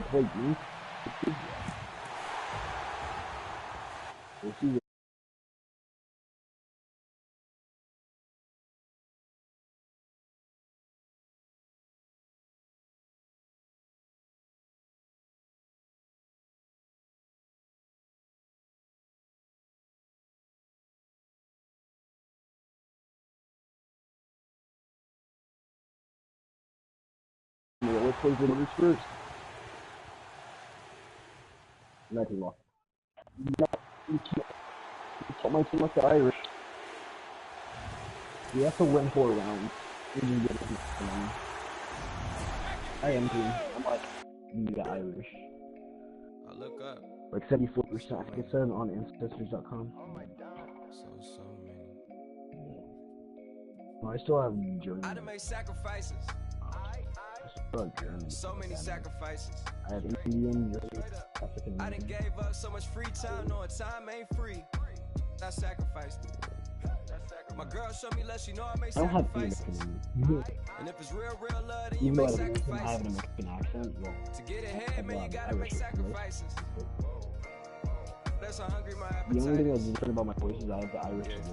play me. Let's play the numbers first. Nothing more. No, you can't my team like the Irish. We have to win 4 rounds. I am team. I'm like the Irish. I look up. Like 74%. I think it said on ancestors.com. Oh my god. So many. No, I still have German. I done made sacrifices. So many sacrifices. I have Indian, African. I done gave up so much free time, knowing time ain't free. I sacrificed it. My girl showed me love, she know I make sacrifices. And if it's real love, then you make sacrifices. I have an American accent, yeah. To get ahead, man, you gotta make sacrifices. That's how hungry my appetite. The only thing that's different about my voice is I have the Irish in this.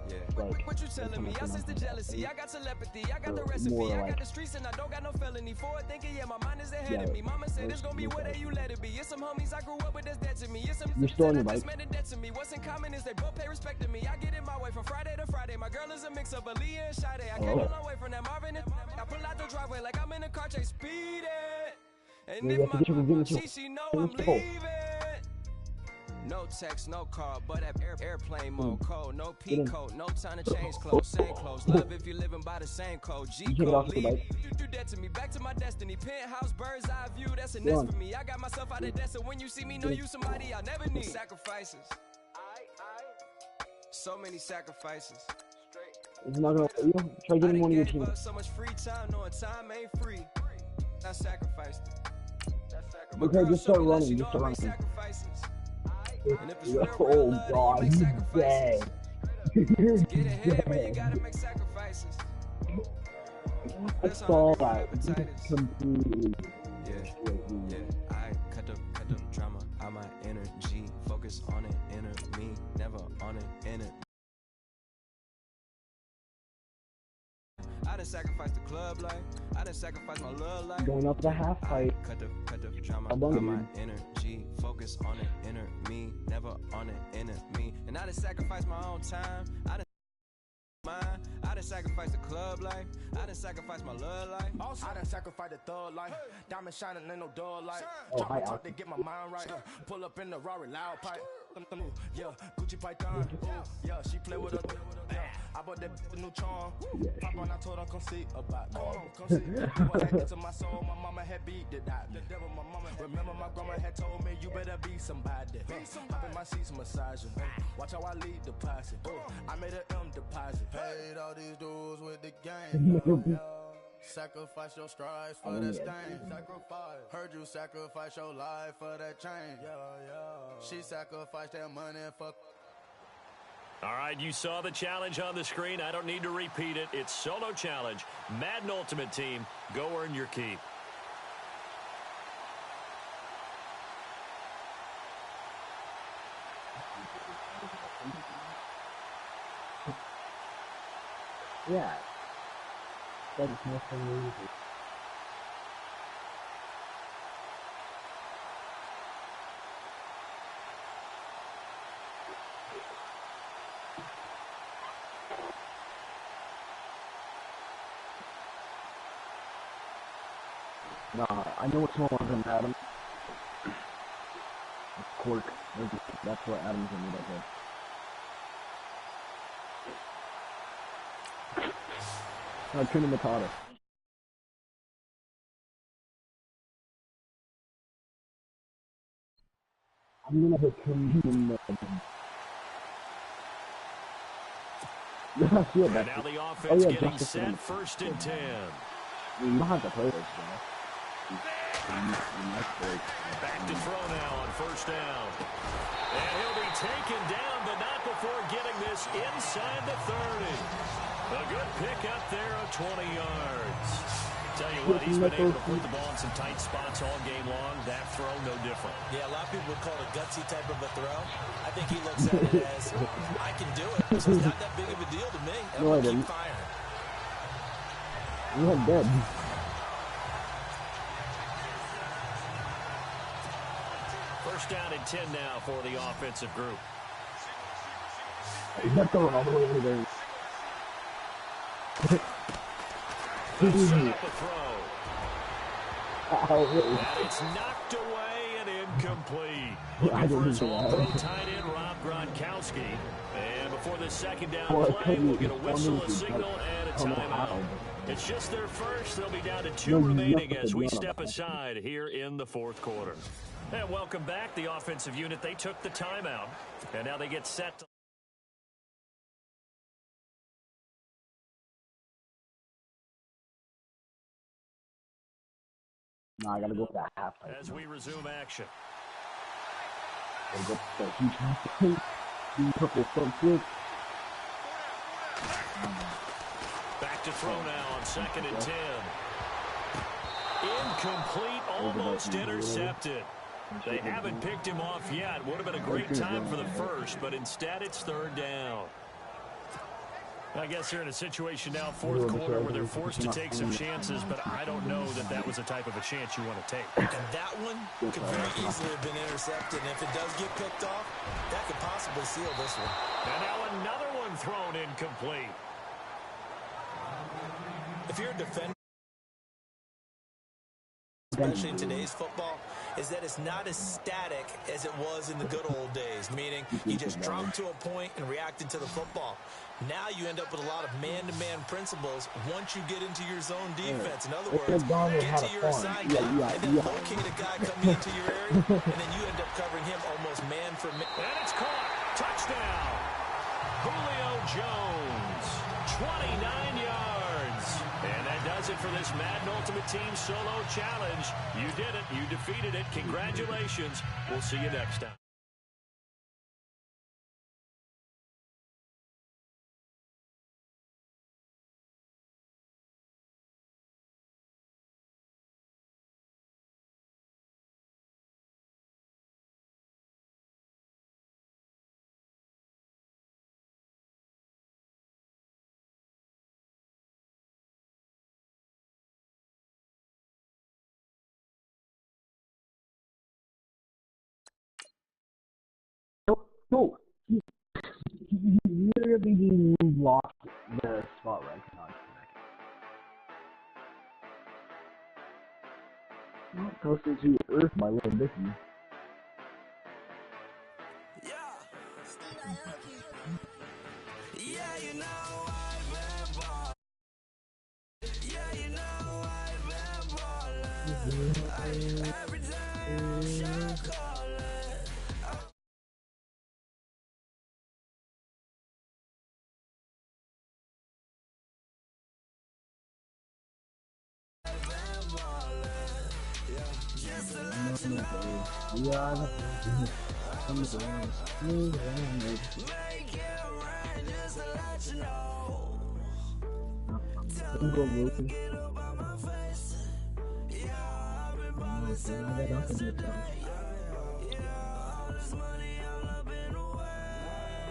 Yeah. Like, what you telling me? I sense the jealousy, I got telepathy, I got the recipe, I got the streets and I don't got no felony. Forward thinking, yeah, my mind is ahead of me. Mama said it's gonna be where you let it be. It's some homies I grew up with that's dead to me. It's some you're still on your bike. Dead to me. What's in common is they both pay respect to me. I get it my way from Friday to Friday. My girl is a mix of Aaliyah and Sade. I came a long way from that Marvin and I pull out the driveway like I'm in a car chase speeding. And if my she know I'm leaving. No text, no call, but at airplane mode, code, no P code, no time to change clothes, same clothes. Love if you're living by the same code, G code, leave. You do that to me, back to my destiny. Penthouse, bird's eye view, that's a nest for me. I got myself out of debt, so when you see me, know you somebody I never need. Sacrifices. So many sacrifices. It's not gonna, you know, try getting one of your team. So much free time, knowing time ain't free. I sacrificed it. Okay, just start running, just start running. Oh god, he's dead. You're dead. I saw that. Completely. Yeah. I cut the drama out my energy. Focus on it, inner me, never on it, inner. I done sacrificed the club life. I done sacrificed my love life. Going up the half pipe. Cut the drama out my energy. Focus on it, inner me, never on it, inner me. And I done sacrificed my own time. I done mine. I done sacrificed the club life. I done sacrificed my love life. I done sacrificed the thug life. Diamond shining, ain't no dull light. Drop a top to get my mind right. Pull up in the Rari loud pipe. Yeah, Gucci Python. Yeah, she play with her. Yeah, I bought that a new charm. Pop on, I told her come see about. Come see. What happened to my soul? My mama had beat it out. The devil, my mama. Remember my grandma had told me you better be somebody. Hop in my seats massaging. Watch how I lead the posse. I made an M deposit. Paid all these dudes with the game. Sacrifice your strides for that stain. Sacrifice. Heard you sacrifice your life for that change. She sacrificed that money for. All right, you saw the challenge on the screen. I don't need to repeat it. It's solo challenge. Madden Ultimate Team. Go earn your keep. Yeah. That is more for me. Nah, I know what's wrong with Adam. Cork. That's what Adam's gonna do that here. Tuna Matata. I'm gonna hit him. And now the offense getting set, 1st and 10. You don't have to play this, guy. Back to throw now on 1st down. And he'll be taken down, but not before getting this inside the 30. A good pick up there of 20 yards. Tell you what, he's been able to put the ball in some tight spots all game long. That throw, no different. Yeah, a lot of people would call it a gutsy type of a throw. I think he looks at it as, I can do it, so it's not that big of a deal to me. I'm going to keep firing. You went dead. First down and 10 now for the offensive group. He's not throwing all the way over there. Set up a throw. Really? And it's knocked away and incomplete. Looking for his all-pro tight end, Rob Gronkowski. And before this second down play, we'll get a whistle, a signal, and a timeout. It's just their first. They'll be down to 2 remaining as we step aside here in the fourth quarter. And welcome back, the offensive unit. They took the timeout, and now they get set to... No, I gotta go for that halftime. As we resume action. Gotta go for that huge halftime. Huge purple front flip. Back to throw now on 2nd and 10. Incomplete, almost intercepted. They haven't picked him off yet. Would have been a great time for the first, but instead it's 3rd down. I guess they're in a situation now, 4th quarter, where they're forced to take some chances, but I don't know that that was the type of a chance you want to take. And that one could very easily have been intercepted, and if it does get picked off, that could possibly seal this one. And now another one thrown incomplete. If you're a defender, especially in today's football, is that it's not as static as it was in the good old days, meaning you just drop to a point and reacted to the football. Now you end up with a lot of man-to-man principles once you get into your zone defense. In other words, get to your assigned guy and then locate a guy coming into your area, and then you end up covering him almost man for man. And it's caught. Touchdown. Julio Jones, 29 yards. And that does it for this Madden Ultimate Team Solo Challenge. You did it. You defeated it. Congratulations. We'll see you next time. No, he literally lost the spot right now. Not closer to Earth, my little Mickey.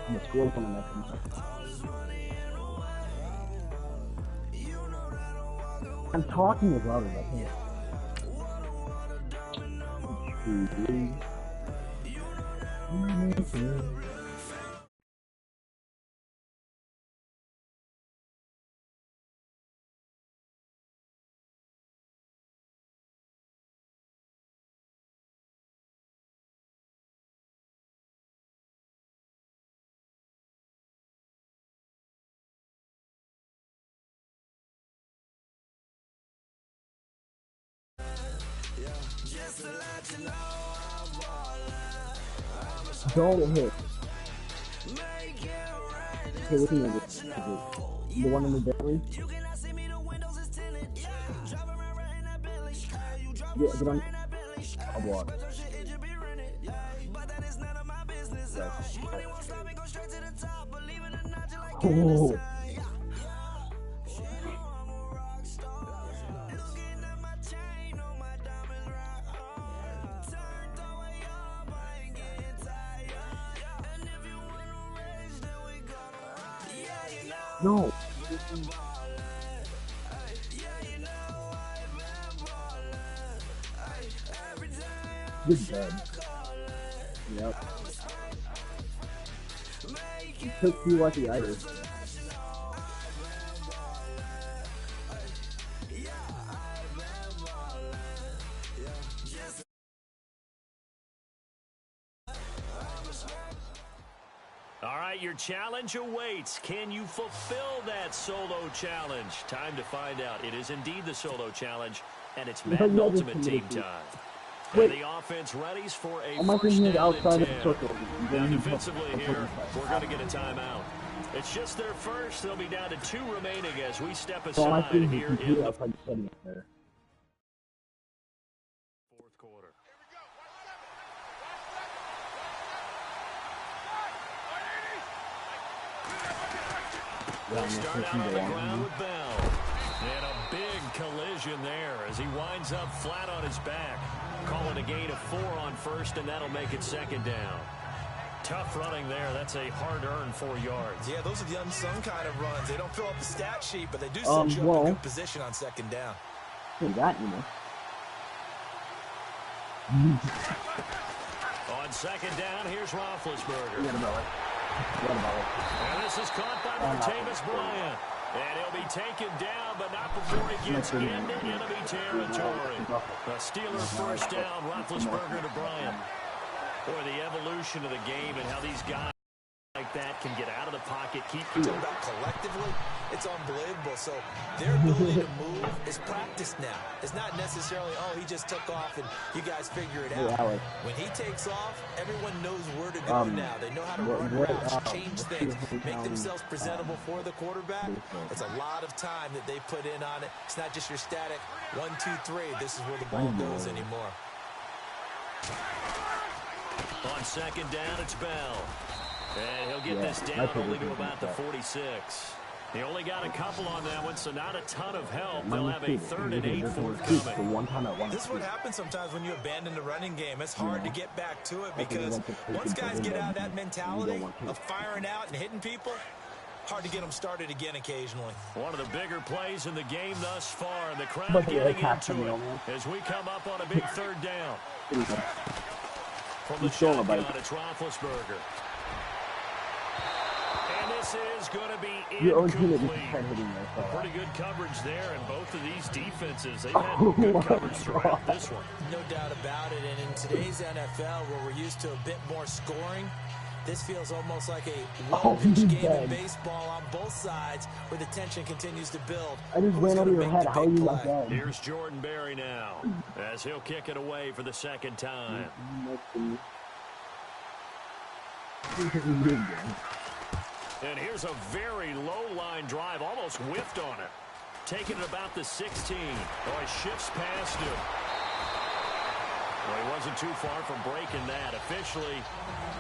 Let's go from the next one. I'm talking as loud as I can. Don't hit. Okay, what do you want to do? The one in the Bentley? Yeah, get on. I'll block. Oh. No. You're dead. Yep. It took too lucky either. All right, your challenge awaits. Can you fulfill that solo challenge? Time to find out. It is indeed the solo challenge, and it's Madden Ultimate Team time. And the offense readies for a first down and 10. Now, defensively here, we're going to get a timeout. It's just their first. They'll be down to 2 remaining as we step aside here in the fourth quarter. They start out on the ground with Bell. And a big collision there as he winds up flat on his back. Calling a gain of 4 on first, and that'll make it second down. Tough running there. That's a hard-earned 4 yards. Yeah, those are the unsung kind of runs. They don't fill up the stat sheet, but they do set you up in good position on second down. That, you know. On second down, here's Roethlisberger. And this is caught by Martavis Bryant. And he'll be taken down, but not before he gets into enemy territory. A Steeler first down, Roethlisberger to Bryant. Boy, the evolution of the game and how these guys like that can get out of the pocket, keep about collectively, it's unbelievable. So their ability to move is practiced now. It's not necessarily, oh, he just took off and you guys figure it out. When he takes off, everyone knows where to go now. They know how to run routes, change things, make themselves presentable for the quarterback. It's a lot of time that they put in on it. It's not just your static 1, 2, 3. This is where the ball goes anymore. On second down, it's Bell. And he'll get this down only to about the 46. He only got a couple on that one, so not a ton of help. They'll have a 3rd and 8 forthcoming. This is what happens sometimes when you abandon the running game. It's hard to get back to it because once guys get out of that mentality of firing out and hitting people, hard to get them started again occasionally. One of the bigger plays in the game thus far, and the crowd getting into it as we come up on a big 3rd down. From the shotgun, it's Roethlisberger. This is going to be incomplete. Pretty good coverage there, and both of these defenses, they've had good coverage throughout this one. No doubt about it, and in today's NFL, where we're used to a bit more scoring, this feels almost like a one-pitch game in baseball on both sides, where the tension continues to build. I just ran over your head. How are you like that? Here's Jordan Berry now, as he'll kick it away for the second time. And here's a very low-line drive, almost whiffed on it. Taking it about the 16. Oh, he shifts past him. Well, he wasn't too far from breaking that. Officially,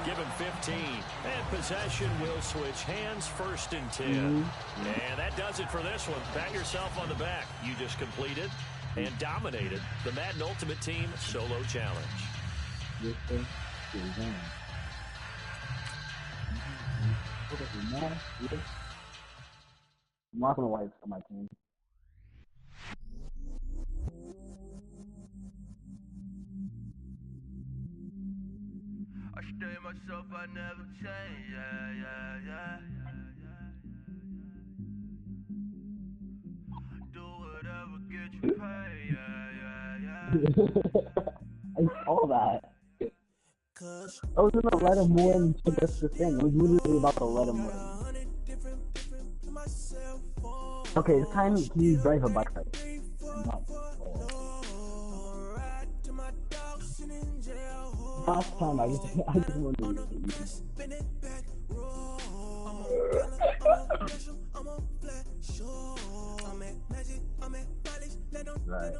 give him 15. And possession will switch hands, 1st and 10. And that does it for this one. Pat yourself on the back. You just completed and dominated the Madden Ultimate Team Solo Challenge. I'm not gonna lie to my team. I stay myself, I never change. Yeah. Do whatever, get you paid. I saw that. I was gonna let him win, so that's the thing. I was literally about to let him win. Okay, it's time to drive a bike ride. Last time I just wanted to Right.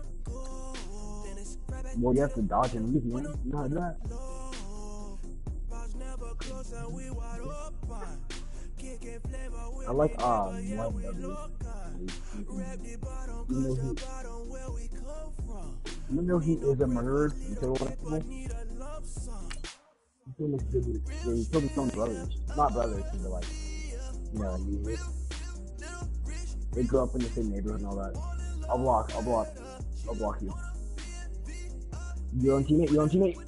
Well, you have to dodge and leave, man. You know how to do that? I like even though he is a murderer, he killed people. He killed his own brothers. Not brothers, they're like, you know, They grew up in the same neighborhood and all that. I'll block you. You're on teammate.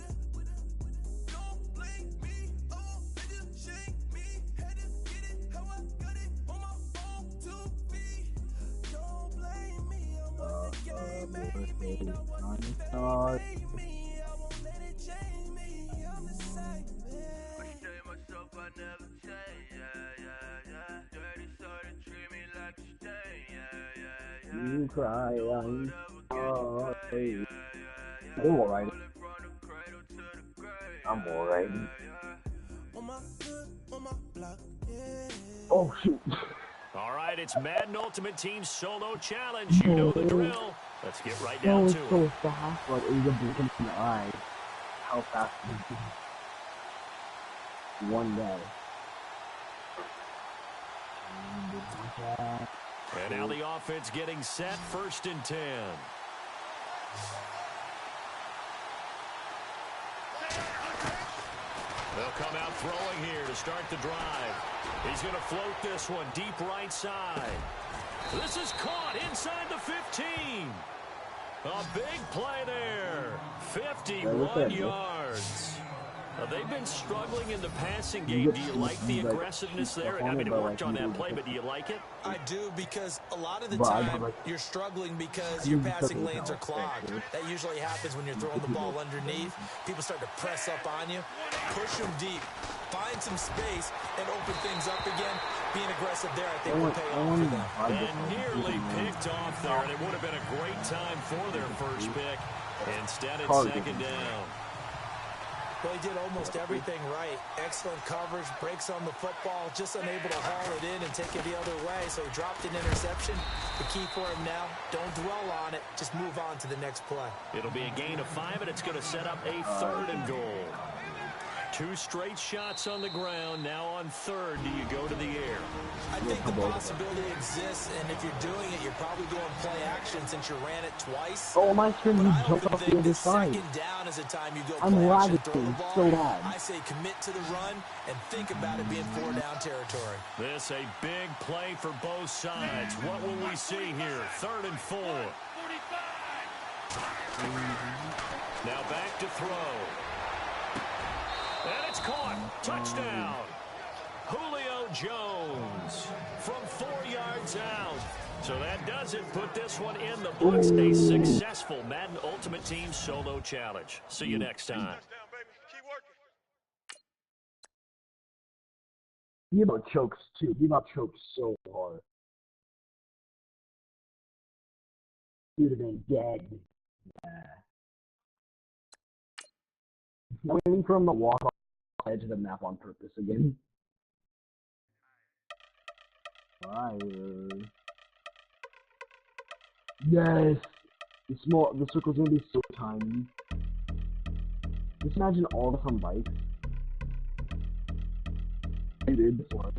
You cry, I'm sorry. I'm alright. Oh shoot. Alright, it's Madden Ultimate Team Solo Challenge. You know the drill. Let's get right down to it. So fast, but it was a blink in the eye. How fast it is. One day. And now the offense getting set, 1st and 10. They'll come out throwing here to start the drive. He's going to float this one deep right side. This is caught inside the 15. A big play there. 51 yards. They've been struggling in the passing game. Do you like the aggressiveness there? I mean, it worked on that play, but do you like it? I do, because a lot of the time you're struggling because your passing lanes are clogged. That usually happens when you're throwing the ball underneath. People start to press up on you. Push them deep. Find some space and open things up again. Being aggressive there, I think, will pay off for them. And nearly picked off there, and it would have been a great time for their first pick. Instead, it's 2nd down. Well, he did almost everything right. Excellent coverage, breaks on the football, just unable to haul it in and take it the other way, so he dropped an interception. The key for him now, don't dwell on it, just move on to the next play. It'll be a gain of 5, and it's going to set up a 3rd and goal. 2 straight shots on the ground. Now on 3rd, do you go to the air? I think the possibility exists, and if you're doing it, you're probably doing play action since you ran it twice. Oh, my screen, you jumped off the other side. 2nd down is a time you go I'm play action, lagging throw the ball. so bad. I say commit to the run and think about it being 4-down territory. This a big play for both sides. What will we see here? 3rd and 4. Now back to throw. And it's caught. Touchdown. Julio Jones from 4 yards out. So that does it. Put this one in the books. A successful Madden Ultimate Team Solo Challenge. See you next time. He about chokes too. He about chokes so hard. He would have been dead. I'm waiting for him to walk off the edge of the map on purpose again. Fire. Yes! The circle's gonna be so tiny. Just imagine all the fun bikes. I did before.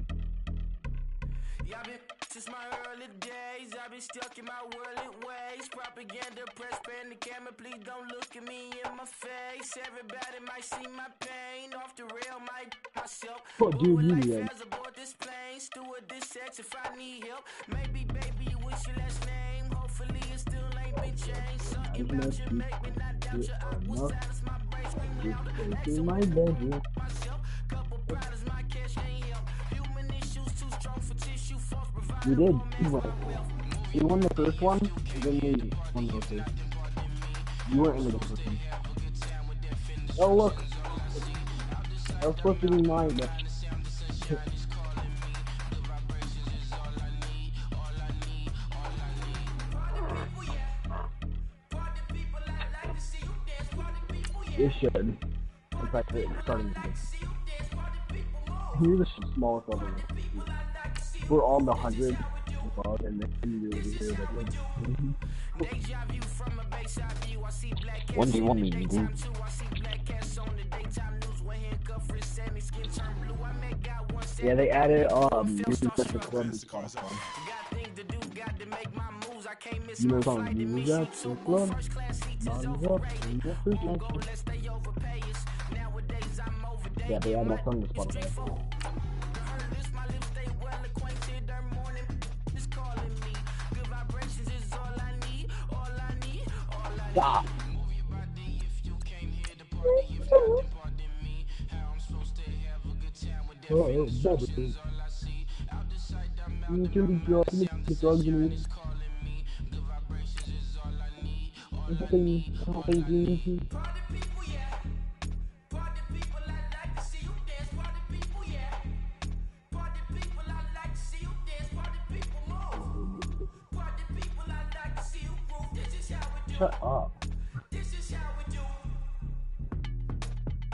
Since my early days, I've been stuck in my worldly ways. Propaganda, press, pan the camera, please don't look at me in my face. Everybody might see my pain. Off the rail, might myself. Oh, dude, you aboard this plane. Steward this sex if I need help. Maybe, baby, what's your last name? Hopefully it still ain't been changed. Something about you make me not doubt you. I will silence my brain, screaming out the bass. In my bedroom. Myself, couple problems, my cash ain't help. Human issues too strong for tissue. We did. We won the first one, and then we won the first. You weren't in the first one. Oh look! That was supposed to be mine, but... It should. In fact, it's starting to be. You're the smallest level. We're all in the 100 above, and then you over here that way. 1v1 meeting, dude. Yeah, they added new special club. You know something new got so club. Bottoms up, and just this next. Yeah, they added that song to Spotify. Stop. Oh, Bobby. You can be dropping the drugs in it. Anything. Shut up.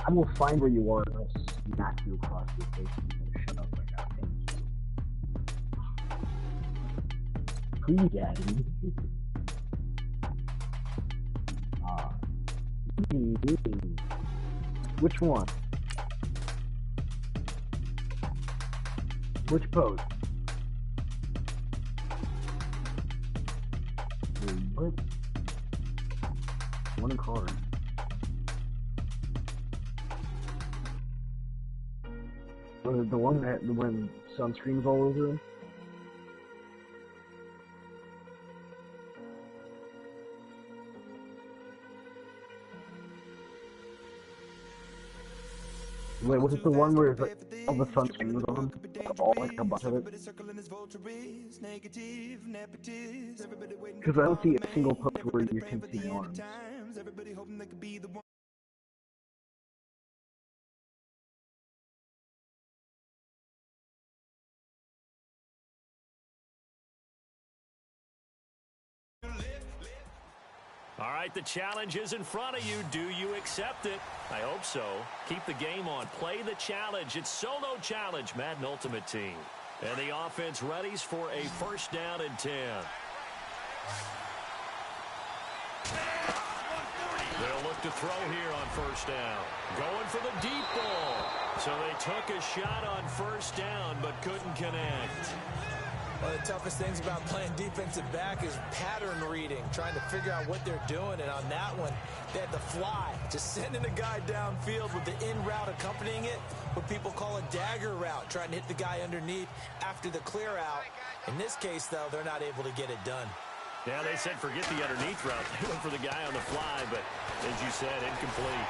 I will find where you are and I'll smack you across your face and you shut up right now. Please, Daddy. Which one? Which pose? What? One in car. Was it the one that when sunscreen's all over him? Wait, was it the one where it's like all the sunscreen was on him? All like a bunch of it? Because I don't see a single post where you can see arms. All right, the challenge is in front of you. Do you accept it? I hope so. Keep the game on. Play the challenge. It's solo challenge, Madden Ultimate Team. And the offense readies for a first down and 10. They'll look to throw here on first down. Going for the deep ball. So they took a shot on first down but couldn't connect. One of the toughest things about playing defensive back is pattern reading, trying to figure out what they're doing. And on that one, they had the fly, just sending a guy downfield with the in route accompanying it, what people call a dagger route, trying to hit the guy underneath after the clear out. In this case, though, they're not able to get it done. Yeah, they said forget the underneath route. They went for the guy on the fly, but as you said, incomplete.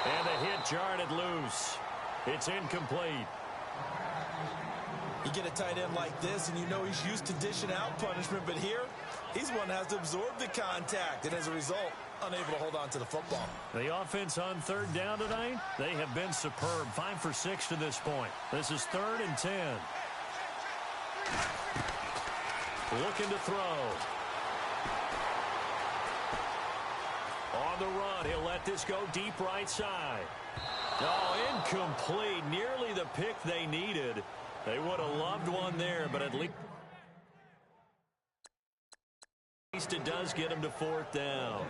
And the hit jarred it loose. It's incomplete. You get a tight end like this, and you know he's used to dishing out punishment, but here, he's one that has to absorb the contact, and as a result, unable to hold on to the football. The offense on third down tonight, they have been superb. 5 for 6 to this point. This is 3rd and 10. Looking to throw. On the run, he'll let this go deep right side. Oh, incomplete. Nearly the pick they needed. They would have loved one there, but at least it does get him to 4th down.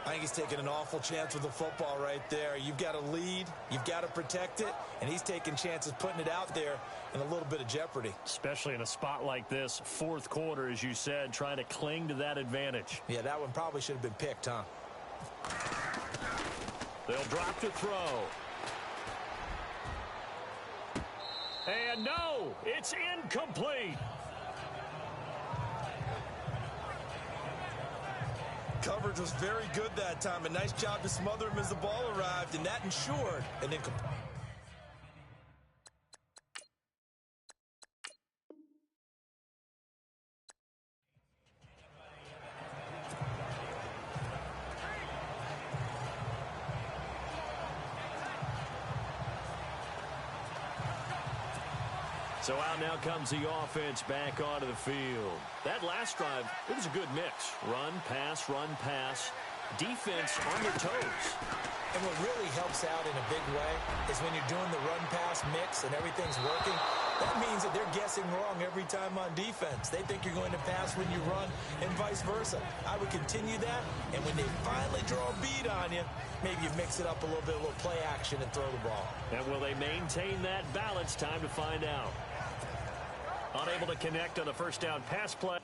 I think he's taking an awful chance with the football right there. You've got to lead, you've got to protect it, and he's taking chances putting it out there in a little bit of jeopardy. Especially in a spot like this, 4th quarter, as you said, trying to cling to that advantage. Yeah, that one probably should have been picked, huh? They'll drop to throw. And no, it's incomplete. Coverage was very good that time. A nice job to smother him as the ball arrived, and that ensured an incomplete. So out now comes the offense back onto the field. That last drive, it was a good mix. Run, pass, defense on their toes. And what really helps out in a big way is when you're doing the run-pass mix and everything's working, that means that they're guessing wrong every time on defense. They think you're going to pass when you run and vice versa. I would continue that, and when they finally draw a bead on you, maybe you mix it up a little bit, a little play action and throw the ball. And will they maintain that balance? Time to find out. Unable to connect on the first down pass play.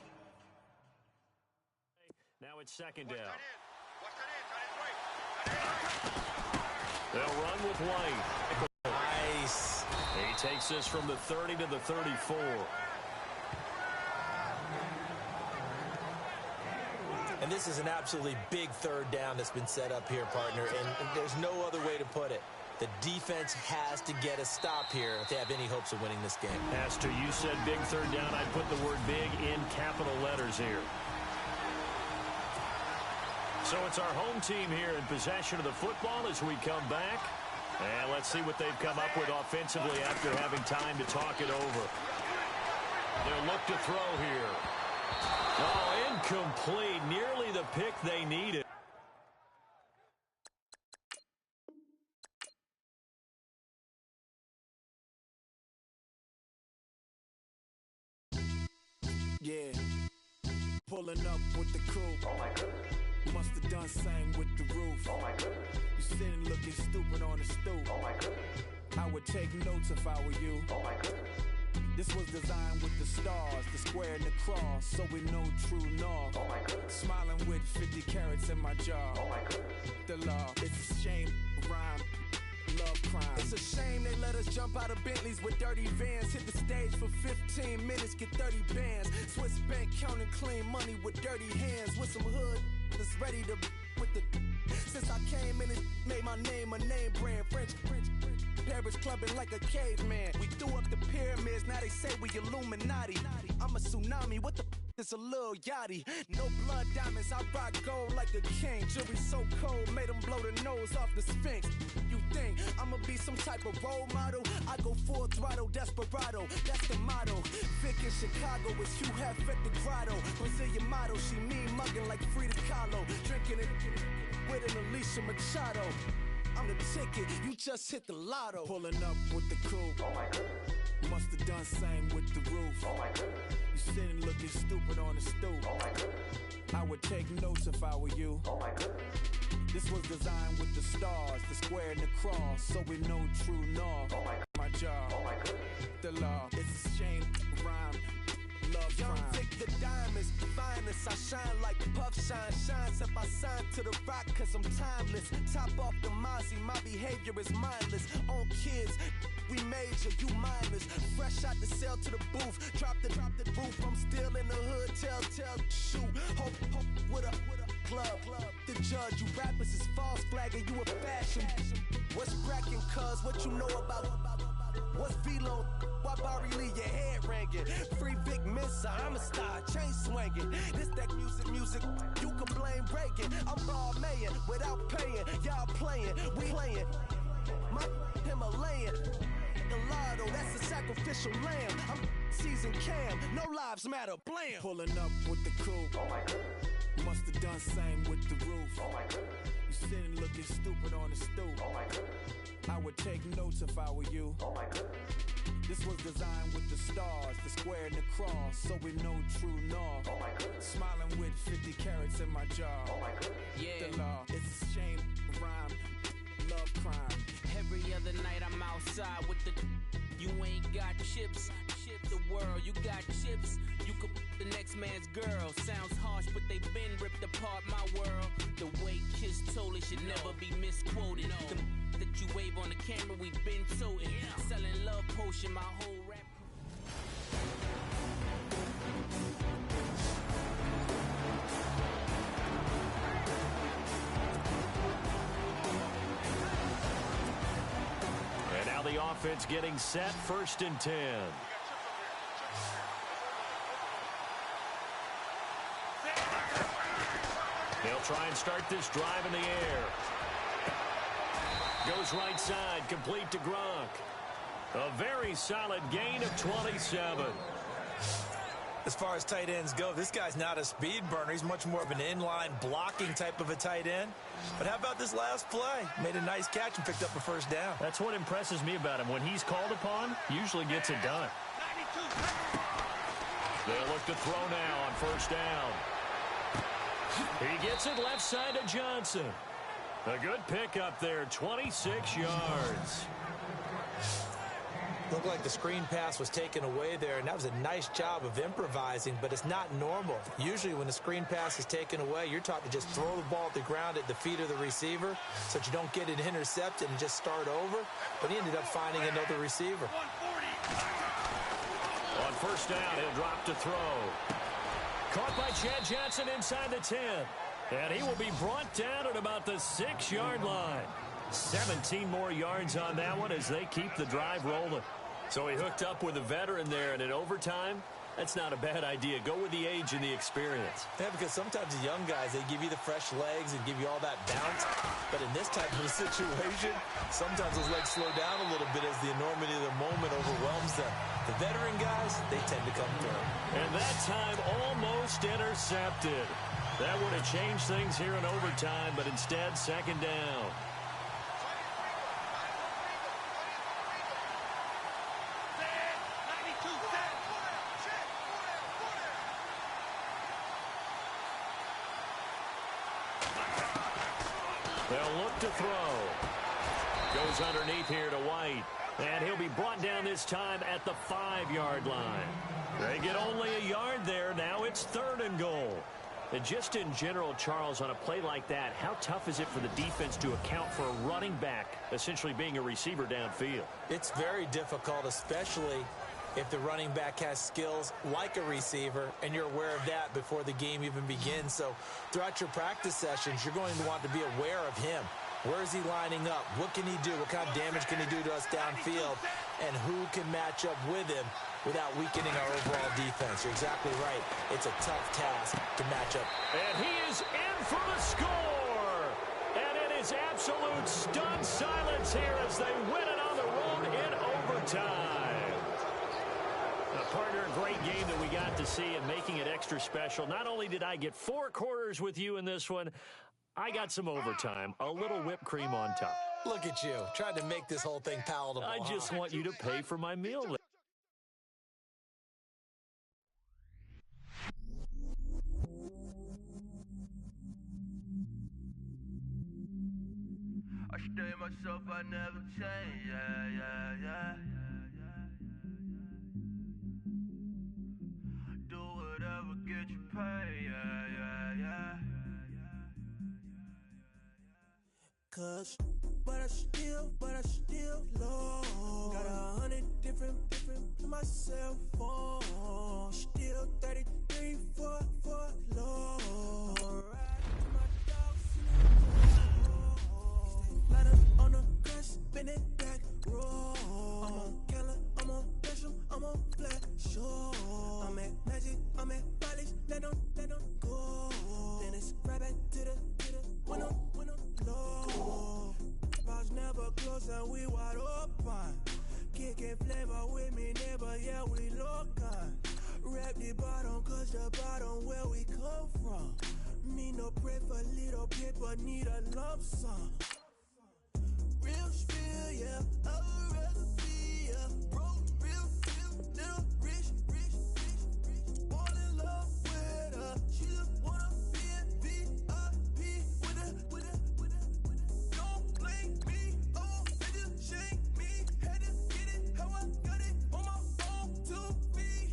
Now it's 2nd down. They'll run with White. Nice. He takes this from the 30 to the 34. And this is an absolutely big third down that's been set up here, partner, and there's no other way to put it. The defense has to get a stop here if they have any hopes of winning this game. Pastor, you said big third down. I'd put the word big in capital letters here. So it's our home team here in possession of the football as we come back. And let's see what they've come up with offensively after having time to talk it over. They'll look to throw here. Oh, incomplete. Nearly the pick they needed. Yeah, pulling up with the crew. Oh my goodness. Must have done same with the roof. Oh my goodness. You sitting looking stupid on the stoop. Oh my goodness. I would take notes if I were you. Oh my goodness. This was designed with the stars, the square and the cross, so we know true north. Oh my goodness. Smiling with 50 carats in my jaw. Oh my goodness. The law, it's a shame, rhyme. Love crime. It's a shame they let us jump out of Bentleys with dirty vans. Hit the stage for 15 minutes, get 30 bands. Swiss bank counting clean money with dirty hands. With some hood that's ready to with the. Since I came in, it made my name a name brand. French. Paris clubbing like a caveman. We threw up the pyramids, now they say we Illuminati. I'm a tsunami, what the it's a little yachty. No blood diamonds, I rock gold like a king. Jewelry so cold, made them blow the nose off the Sphinx. You think I'ma be some type of role model? I go full throttle, desperado, that's the motto. Vic in Chicago is Hugh Hef at the grotto. Brazilian model, she mean mugging like Frida Kahlo. Drinking it with an Alicia Machado. I'm the ticket, you just hit the lotto. Pulling up with the coupe. Oh my goodness. Must have done same with the roof. Oh my goodness. You sitting looking stupid on the stoop. Oh my goodness. I would take notes if I were you. Oh my goodness. This was designed with the stars, the square and the cross, so we know true north. Oh my jaw. Oh my goodness. The law, it's a shame, rhyme. Love Young crime. Vic the diamonds, finest. I shine like puff shine. Shines if I sign to the rock, cause I'm timeless. Top off the Mozzie, my behavior is mindless. On kids, we major, you minors. Fresh out the cell to the booth. Drop the roof, I'm still in the hood. Tell, shoot. Hope with a club. The judge, you rappers is false flagging, you a fashion. What's cracking, cuz? What you know about? What's Velo? Why Barry Lee, your head ringing? Free Vic Mensa, I'm a star, chain swinging. This that music, you can blame Reagan. I'm ball mayin' without paying. Y'all playing, we playing. My Himalayan. The lotto, that's a sacrificial lamb. I'm season cam, no lives matter, blam. Pulling up with the coupe. Oh my goodness. Must have done same with the roof. Oh my goodness. You sitting looking stupid on the stoop. Oh my goodness. I would take notes if I were you. Oh my goodness. This was designed with the stars, the square and the cross, so we know true north. Oh my goodness. Smiling with 50 carats in my jaw. Oh my goodness. Yeah. The law, it's a shame, rhyme, love crime. Every other night I'm outside with the. You ain't got chips. The world, you got chips. You could the next man's girl. Sounds harsh, but they been ripped apart my world. The way Kiss told it should never be misquoted. The that you wave on the camera, we been toting. Selling love potion, my whole rap. And now the offense getting set, 1st and 10. They'll try and start this drive in the air. Goes right side, complete to Gronk. A very solid gain of 27. As far as tight ends go, this guy's not a speed burner. He's much more of an inline blocking type of a tight end. But how about this last play? Made a nice catch and picked up a 1st down. That's what impresses me about him. When he's called upon, usually gets it done. They'll look to throw now on 1st down. He gets it left side to Johnson. A good pickup there, 26 yards. Looked like the screen pass was taken away there, and that was a nice job of improvising, but it's not normal. Usually when the screen pass is taken away, you're taught to just throw the ball at the ground at the feet of the receiver so that you don't get it intercepted and just start over, but he ended up finding another receiver. On 1st down, he'll drop to throw. Caught by Chad Johnson inside the 10. And he will be brought down at about the 6-yard line. 17 more yards on that one as they keep the drive rolling. So he hooked up with a veteran there, and in overtime, that's not a bad idea. Go with the age and the experience. Yeah, because sometimes the young guys, they give you the fresh legs and give you all that bounce. But in this type of a situation, sometimes those legs slow down a little bit as the enormity of the moment overwhelms them. The veteran guys, they tend to come through. And that time almost intercepted. That would have changed things here in overtime, but instead, second down. They'll look to throw. Goes underneath here to White. And he'll be brought down this time at the 5-yard line. They get only a yard there. Now it's 3rd and goal. And just in general, Charles, on a play like that, how tough is it for the defense to account for a running back essentially being a receiver downfield? It's very difficult, especially if the running back has skills like a receiver, and you're aware of that before the game even begins. So throughout your practice sessions, you're going to want to be aware of him. Where is he lining up? What can he do? What kind of damage can he do to us downfield? And who can match up with him without weakening our overall defense? You're exactly right. It's a tough task to match up. And he is in for the score. And it is absolute stunned silence here as they win it on the road in overtime. Partner, a great game that we got to see and making it extra special. Not only did I get 4 quarters with you in this one, I got some overtime, a little whipped cream on top. Look at you, trying to make this whole thing palatable. I just want you to pay for my meal. I stay myself, I never change, yeah. Do whatever, get you paid, yeah. Cause, but I still low. Got 100 different to my cell phone. Still 33 for low. Ride to my dogs line up on the grass, spin it back, roll. I'm on Keller, I'm on Bishop, I'm on Black Shore. I'm at Magic, I'm at Polish, let them go. Then it's right back to the winner low. Bars never close and we wide open. Kicking flavor with me, neighbor, yeah, we local. Rap the bottom, cause the bottom where we come from. Me no pray for little paper, need a lump sum. Real spill, yeah, I would rather be, yeah. Broke, real, little rich. Fall in love with her, she just wanna be a VIP with it. Don't blame me, oh, they just shake me. Had to get it, how I got it, on my own 2 feet.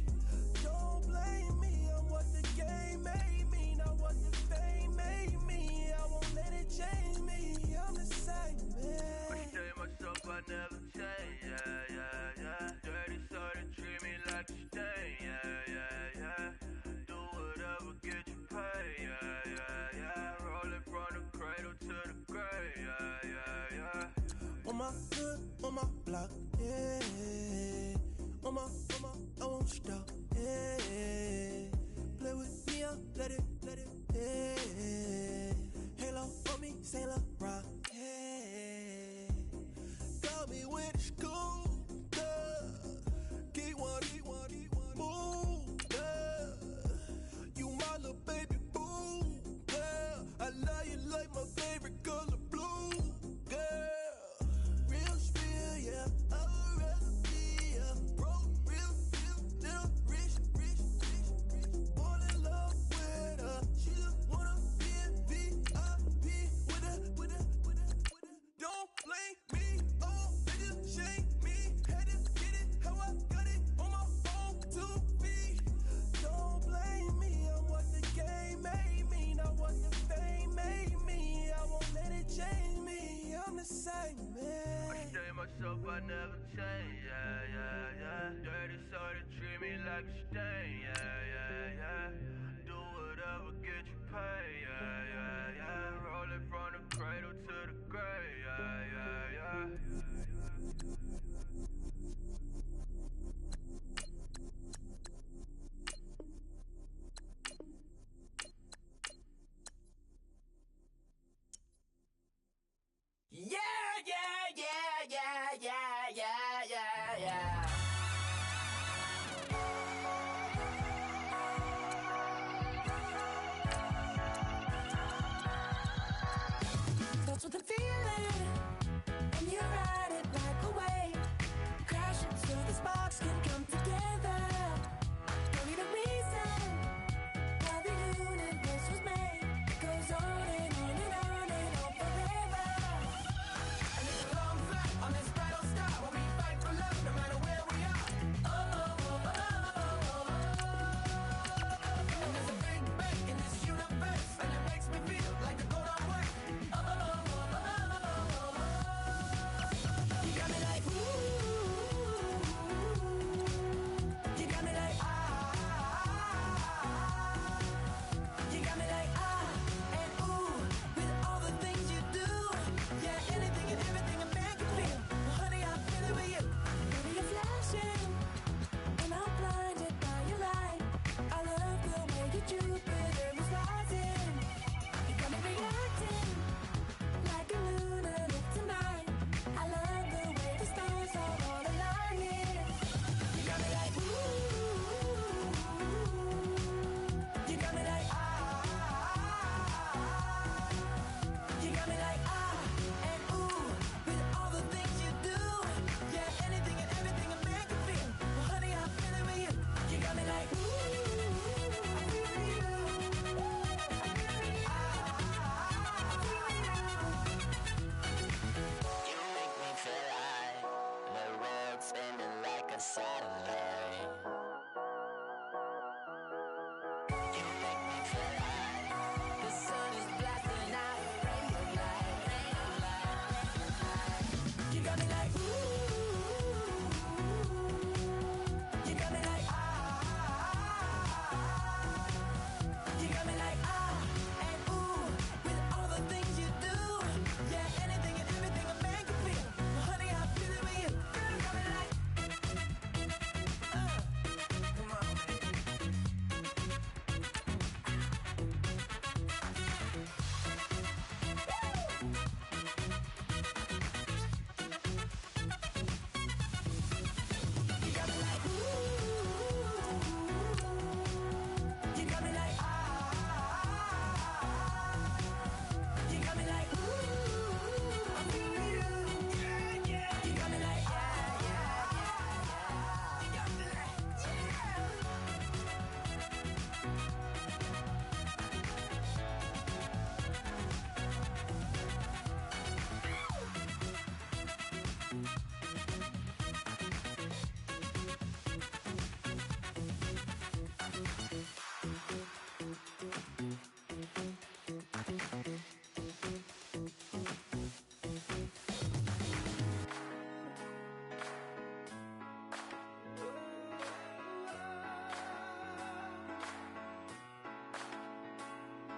Don't blame me, I'm what the game made me, not what the fame made me. I won't let it change me, I'm the same man. I never change, yeah. Dirty soda, treat me like a stain, yeah. Do whatever, get you paid, yeah. Rolling from the cradle to the grave, yeah. On my hood, on my block, yeah. On my, I won't stop, yeah. Play with me, I'll let it, yeah. Halo on me, Saint Laurent, yeah. Got me with school, keep one, move, you my little baby boo, girl. I love you like my favorite color blue, girl. Real spill, yeah, I would rather be, yeah. Broke, real, little rich. Fall in love with her, she just wanna be a VIP with it. Don't blame me, oh, they just shake me. Had to get it, how I got it, on my own 2 feet. Don't blame me, I'm what the game made me, not what the fame made me. I won't let it change me, I'm the same man. I stay myself, I never change, yeah. Dirty soda, treat me like a stain, yeah. Do ever get you paid, yeah, yeah, yeah. Rolling from the cradle to the grave, yeah, yeah, yeah. Yeah, yeah, yeah, yeah, yeah, yeah, yeah, yeah. Starts with a feeling, and you ride it like a wave. Crash it so the sparks can come together. Don't need a reason why the universe was made. Goes on and on and on and on forever. And it's a long flight on this battle star where we fight for love no matter where we are. Oh, oh, oh, oh, oh, oh. And there's a big bang in this universe, and it makes me feel like the go don't work. Oh, oh, oh, oh, oh, oh. You got me like ooh. You got me like ah. You got me like ah and ooh with all the things you do. Yeah, anything and everything a man can feel. Well, honey, I'm feeling with you. Baby, you're flashing, and I'm blinded by your light. I love the way you Jupiter is rising. You got me reacting like a lunatic tonight. I love the way the stars are all aligning. You got me like ooh. You got me like ah. You got me like ah and ooh with all the things you do. Yeah, anything and everything a man can feel. Well, honey, I'm feeling with you. You got me like ooh. I feel you. You make me feel like the world's spinning like a satellite. You make me feel like the sun is blasting out a ray of light, ray of light. You got me like ooh. You got me like ah. You got me like ah and ooh with all the things you do. Yeah, anything and everything a man can feel. Well, honey, I'm feeling with you. Girl, you got me like come on, baby. You got me like ooh. You got me like ah. You got me like ooh. I'm feeling you. Yeah, yeah. You got me like yeah, yeah, yeah. You got me like yeah.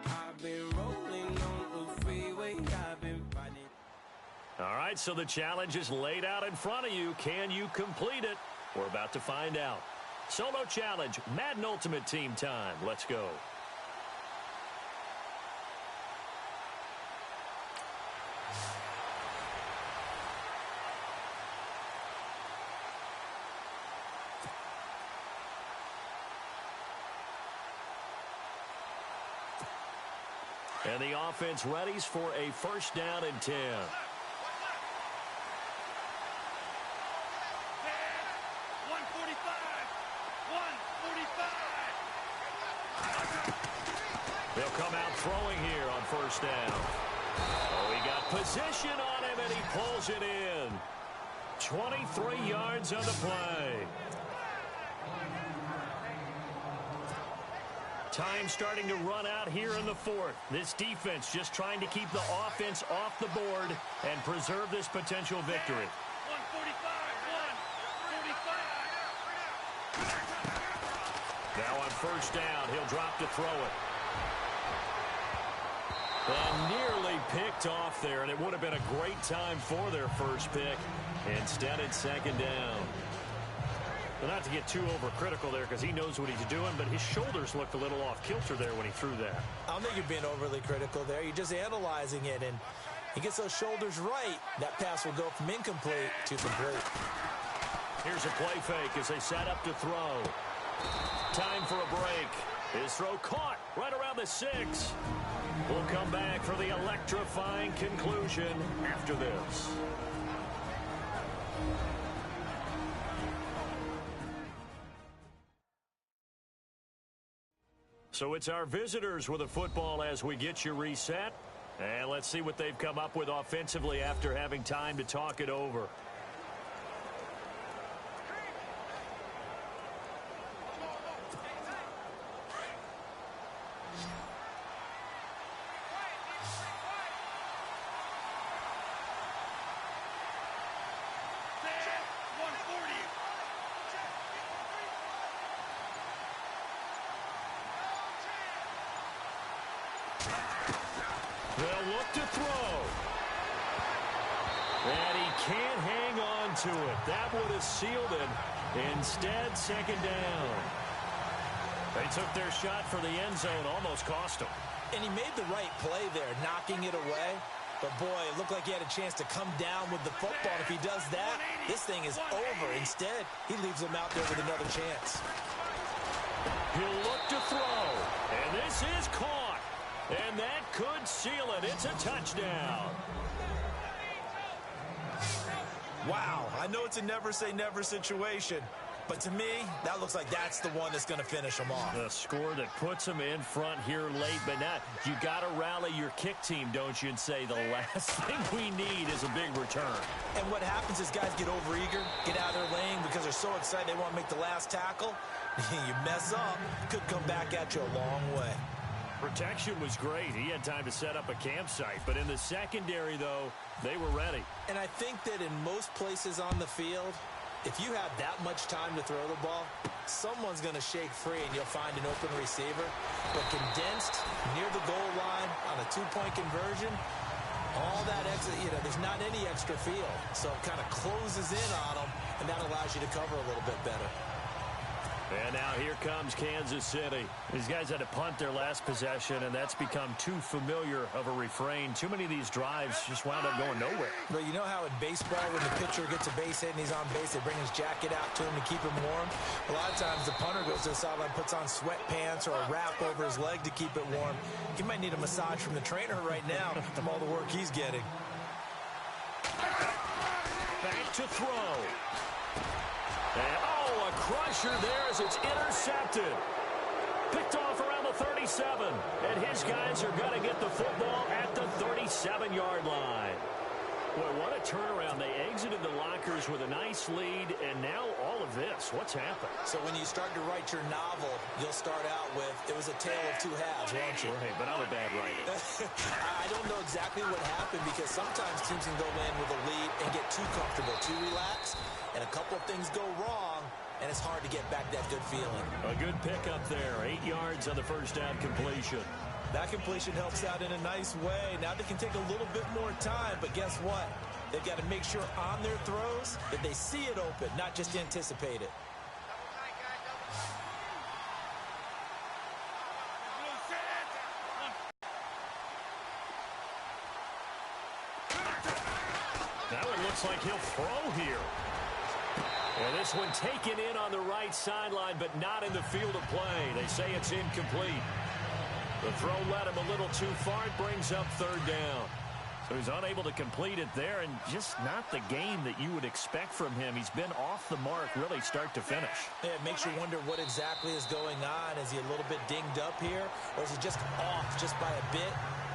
I've been rolling on the freeway. I've been fighting. All right, so the challenge is laid out in front of you. Can you complete it? We're about to find out. Solo challenge, Madden Ultimate Team time. Let's go. And the offense readies for a first down and 10. They'll come out throwing here on first down. Oh, he got position on him, and he pulls it in. 23 yards on the play. Time starting to run out here in the fourth. This defense just trying to keep the offense off the board and preserve this potential victory. 145. Now on first down, he'll drop to throw it. And nearly picked off there, and it would have been a great time for their first pick. Instead, it's second down. Well, not to get too overcritical there because he knows what he's doing, but his shoulders looked a little off kilter there when he threw that. I don't think you're being overly critical there. You're just analyzing it, and he gets those shoulders right. That pass will go from incomplete to complete. Here's a play fake as they set up to throw. Time for a break. His throw caught right around the 6. We'll come back for the electrifying conclusion after this. So it's our visitors with a football as we get you reset. And let's see what they've come up with offensively after having time to talk it over. They'll look to throw. And he can't hang on to it. That would have sealed it. Instead, second down. They took their shot for the end zone, almost cost them. And he made the right play there, knocking it away. But, boy, it looked like he had a chance to come down with the football. And if he does that, this thing is over. Instead, he leaves him out there with another chance. He'll look to throw. And this is caught. And that could seal it. It's a touchdown. Wow, I know it's a never-say-never situation, but to me, that looks like that's the one that's going to finish them off. A score that puts them in front here late, but not. You got to rally your kick team, don't you, and say the last thing we need is a big return. And what happens is guys get overeager, get out of their lane because they're so excited they want to make the last tackle. You mess up, could come back at you a long way. Protection was great. He had time to set up a campsite. But in the secondary, though, they were ready. And I think that in most places on the field, if you have that much time to throw the ball, someone's going to shake free and you'll find an open receiver. But condensed near the goal line on a two-point conversion, all that extra, there's not any extra field. So it kind of closes in on them, and that allows you to cover a little bit better. And now here comes Kansas City. These guys had to punt their last possession, and that's become too familiar of a refrain. Too many of these drives just wound up going nowhere. But you know how in baseball, when the pitcher gets a base hit and he's on base, they bring his jacket out to him to keep him warm? A lot of times the punter goes to the sideline, puts on sweatpants or a wrap over his leg to keep it warm. He might need a massage from the trainer right now from all the work he's getting. Back to throw. And, a crusher there as it's intercepted. Picked off around the 37. And his guys are going to get the football at the 37-yard line. Boy, what a turnaround. They exited the lockers with a nice lead, and now all of this. What's happened? So when you start to write your novel, you'll start out with, it was a tale of two halves, won't you? Right, but I'm a bad writer. I don't know exactly what happened because sometimes teams can go in with a lead and get too comfortable, too relaxed, and a couple of things go wrong, and it's hard to get back that good feeling. A good pickup there. 8 yards on the first down completion. That completion helps out in a nice way. Now they can take a little bit more time, but guess what? They've got to make sure on their throws that they see it open, not just anticipate it. Now it looks like he'll throw here. And this one taken in on the right sideline, but not in the field of play. They say it's incomplete. The throw led him a little too far. It brings up third down. So he's unable to complete it there, and just not the game that you would expect from him. He's been off the mark really start to finish. Yeah, it makes you wonder what exactly is going on. Is he a little bit dinged up here, or is he just off just by a bit?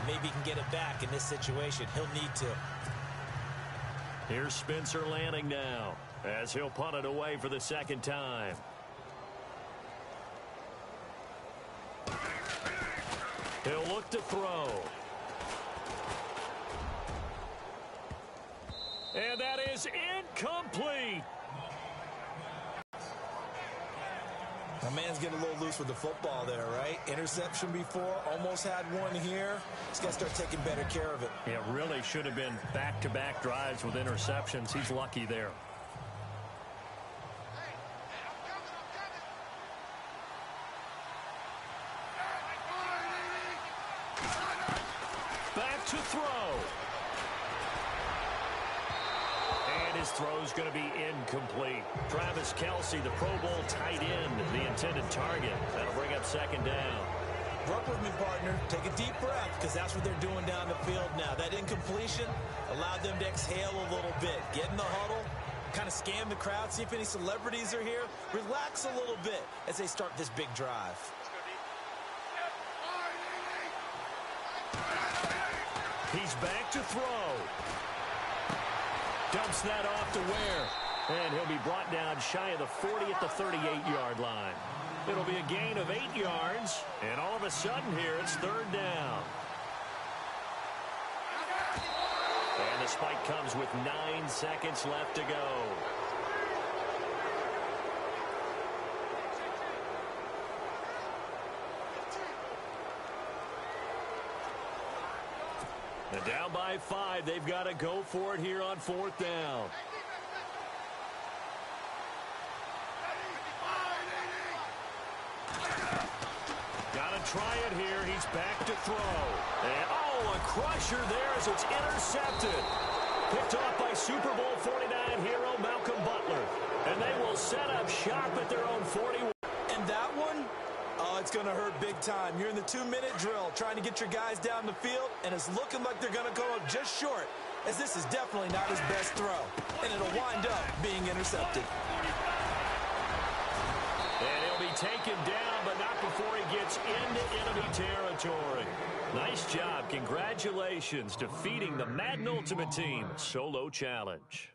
Maybe he can get it back in this situation. He'll need to. Here's Spencer Lanning now as he'll punt it away for the second time. He'll look to throw. And that is incomplete. My man's getting a little loose with the football there, right? Interception before, almost had one here. He's got to start taking better care of it. Yeah, really should have been back-to-back drives with interceptions. He's lucky there. Back to throw. And his throw's going to be incomplete. Travis Kelce, the Pro Bowl tight end, the intended target. That'll bring up second down. Work with me, partner. Take a deep breath, because that's what they're doing down the field now. That incompletion allowed them to exhale a little bit. Get in the huddle, kind of scan the crowd, see if any celebrities are here. Relax a little bit as they start this big drive. He's back to throw. Dumps that off to Ware. And he'll be brought down shy of the 40 at the 38-yard line. It'll be a gain of 8 yards. And all of a sudden here, it's third down. And the spike comes with 9 seconds left to go. And down by 5, they've got to go for it here on fourth down. Got to try it here. He's back to throw. And, a crusher there as it's intercepted. Picked off by Super Bowl 49 hero Malcolm Butler. And they will set up shop at their own 41. And that one? Oh, it's going to hurt big time. You're in the 2-minute drill trying to get your guys down the field, and it's looking like they're going to go up just short, as this is definitely not his best throw, and it'll wind up being intercepted. And he'll be taken down, but not before he gets into enemy territory. Nice job. Congratulations defeating the Madden Ultimate Team solo challenge.